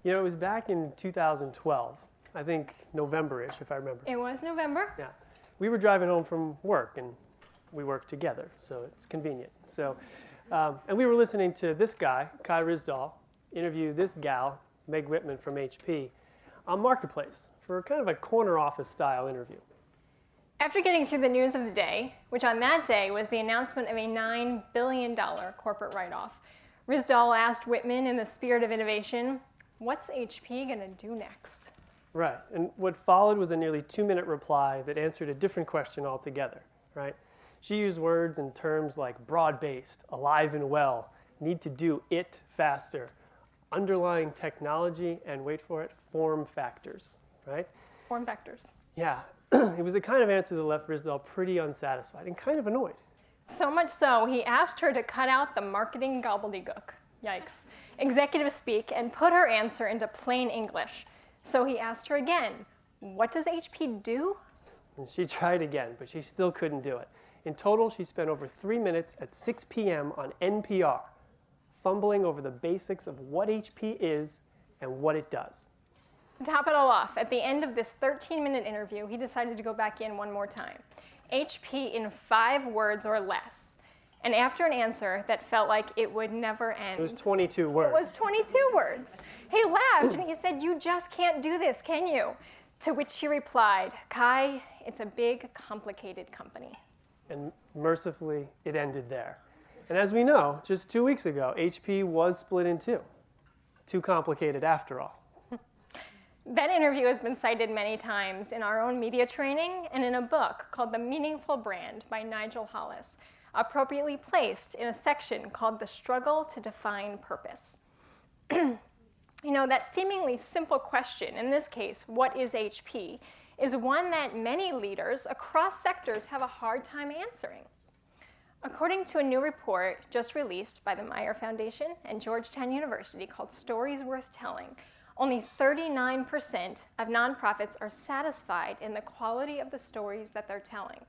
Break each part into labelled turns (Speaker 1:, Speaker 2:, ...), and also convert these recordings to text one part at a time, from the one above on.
Speaker 1: You know, it was back in 2012, I think November-ish, if I remember.
Speaker 2: It was November.
Speaker 1: Yeah. We were driving home from work, and we work together, so it's convenient. So, and we were listening to this guy, Kai Ryssdal, interview this gal, Meg Whitman from HP, on Marketplace for kind of a corner office style interview.
Speaker 2: After getting through the news of the day, which on that day was the announcement of a $9 billion corporate write-off, Ryssdal asked Whitman in the spirit of innovation, what's HP going to do next?
Speaker 1: Right, and what followed was a nearly 2-minute reply that answered a different question altogether, right? She used words and terms like broad-based, alive and well, need to do it faster, underlying technology, and wait for it, form factors, right?
Speaker 2: Form factors.
Speaker 1: Yeah, it was the kind of answer that left Ryssdal pretty unsatisfied and kind of annoyed.
Speaker 2: So much so, he asked her to cut out the marketing gobbledygook, yikes, executive speak, and put her answer into plain English. So he asked her again, what does HP do?
Speaker 1: And she tried again, but she still couldn't do it. In total, she spent over 3 minutes at 6 p.m. on NPR, fumbling over the basics of what HP is and what it does.
Speaker 2: To top it all off, at the end of this 13-minute interview, he decided to go back in one more time. HP in 5 words or less. And after an answer that felt like it would never end.
Speaker 1: It was 22 words.
Speaker 2: It was 22 words. He laughed and he said, you just can't do this, can you? To which she replied, Kai, it's a big, complicated company.
Speaker 1: And mercifully, it ended there. And as we know, just 2 weeks ago, HP was split in two. Too complicated after all.
Speaker 2: That interview has been cited many times in our own media training and in a book called The Meaningful Brand by Nigel Hollis, appropriately placed in a section called The Struggle to Define Purpose. You know, that seemingly simple question, in this case, what is HP, is one that many leaders across sectors have a hard time answering. According to a new report just released by the Meyer Foundation and Georgetown University called Stories Worth Telling, only 39% of nonprofits are satisfied in the quality of the stories that they're telling.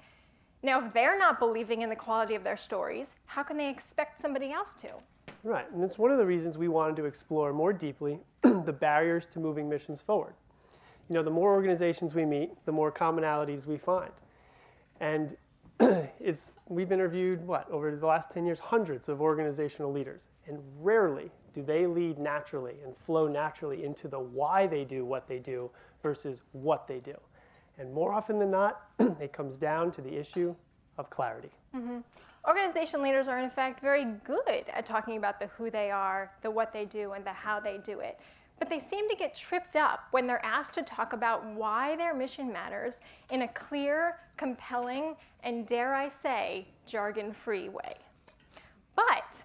Speaker 2: Now, if they're not believing in the quality of their stories, how can they expect somebody else to?
Speaker 1: Right, and it's one of the reasons we wanted to explore more deeply the barriers to moving missions forward. You know, the more organizations we meet, the more commonalities we find. And we've interviewed, over the last 10 years, hundreds of organizational leaders. And rarely do they lead naturally and flow naturally into the why they do what they do versus what they do. And more often than not, it comes down to the issue of clarity.
Speaker 2: Mm-hmm. Organization leaders are, in fact, very good at talking about the who they are, the what they do, and the how they do it. But they seem to get tripped up when they're asked to talk about why their mission matters in a clear, compelling, and dare I say, jargon-free way. But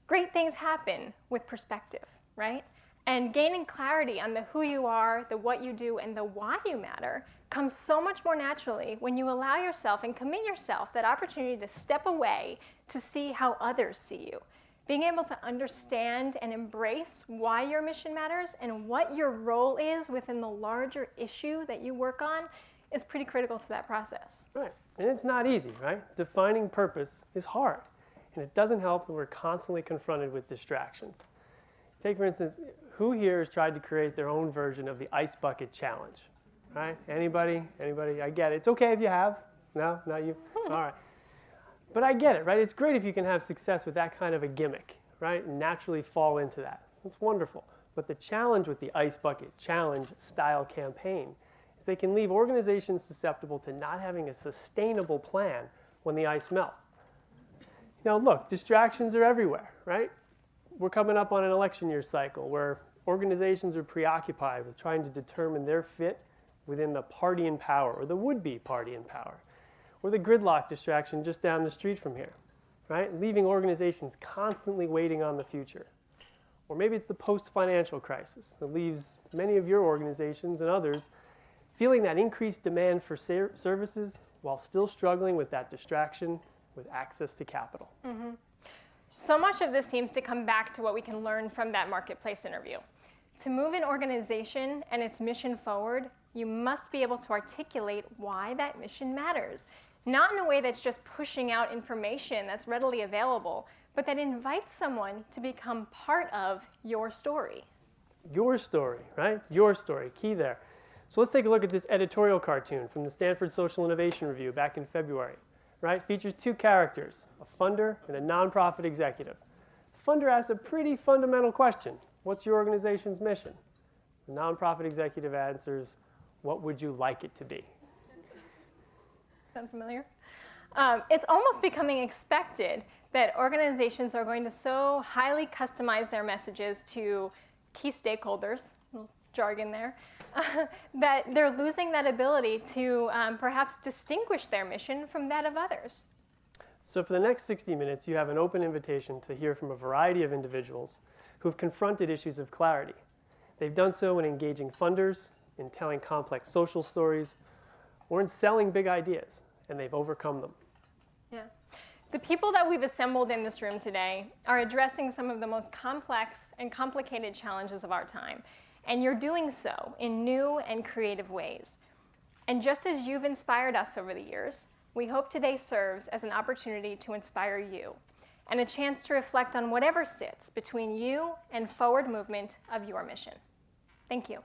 Speaker 2: great things happen with perspective, right? And gaining clarity on the who you are, the what you do, and the why you matter comes so much more naturally when you allow yourself and commit yourself that opportunity to step away to see how others see you. Being able to understand and embrace why your mission matters and what your role is within the larger issue that you work on is pretty critical to that process.
Speaker 1: Right, and it's not easy, right? Defining purpose is hard, and it doesn't help that we're constantly confronted with distractions. Take, for instance, who here has tried to create their own version of the ice bucket challenge? Right? Anybody? Anybody? I get it. It's okay if you have. No? Not you? All right. But I get it, right? It's great if you can have success with that kind of a gimmick, right? And naturally fall into that. It's wonderful. But the challenge with the ice bucket challenge style campaign is they can leave organizations susceptible to not having a sustainable plan when the ice melts. Now look, distractions are everywhere, right? We're coming up on an election year cycle where organizations are preoccupied with trying to determine their fit within the party in power or the would-be party in power, or the gridlock distraction just down the street from here, right? Leaving organizations constantly waiting on the future. Or maybe it's the post-financial crisis that leaves many of your organizations and others feeling that increased demand for services while still struggling with that distraction with access to capital.
Speaker 2: Mm-hmm. So much of this seems to come back to what we can learn from that marketplace interview. To move an organization and its mission forward, you must be able to articulate why that mission matters. Not in a way that's just pushing out information that's readily available, but that invites someone to become part of your story.
Speaker 1: your story, right? Your story, key there. So let's take a look at this editorial cartoon from the Stanford Social Innovation Review back in February, right? Features two characters, a funder and a nonprofit executive. The funder asks a pretty fundamental question. What's your organization's mission? The nonprofit executive answers, what would you like it to be?
Speaker 2: Sound familiar? It's almost becoming expected that organizations are going to so highly customize their messages to key stakeholders, little jargon there, that they're losing that ability to perhaps distinguish their mission from that of others.
Speaker 1: So for the next 60 minutes, you have an open invitation to hear from a variety of individuals who've confronted issues of clarity. They've done so in engaging funders, in telling complex social stories, or in selling big ideas, and they've overcome them.
Speaker 2: Yeah. The people that we've assembled in this room today are addressing some of the most complex and complicated challenges of our time, and you're doing so in new and creative ways. And just as you've inspired us over the years, we hope today serves as an opportunity to inspire you, and a chance to reflect on whatever sits between you and forward movement of your mission. Thank you.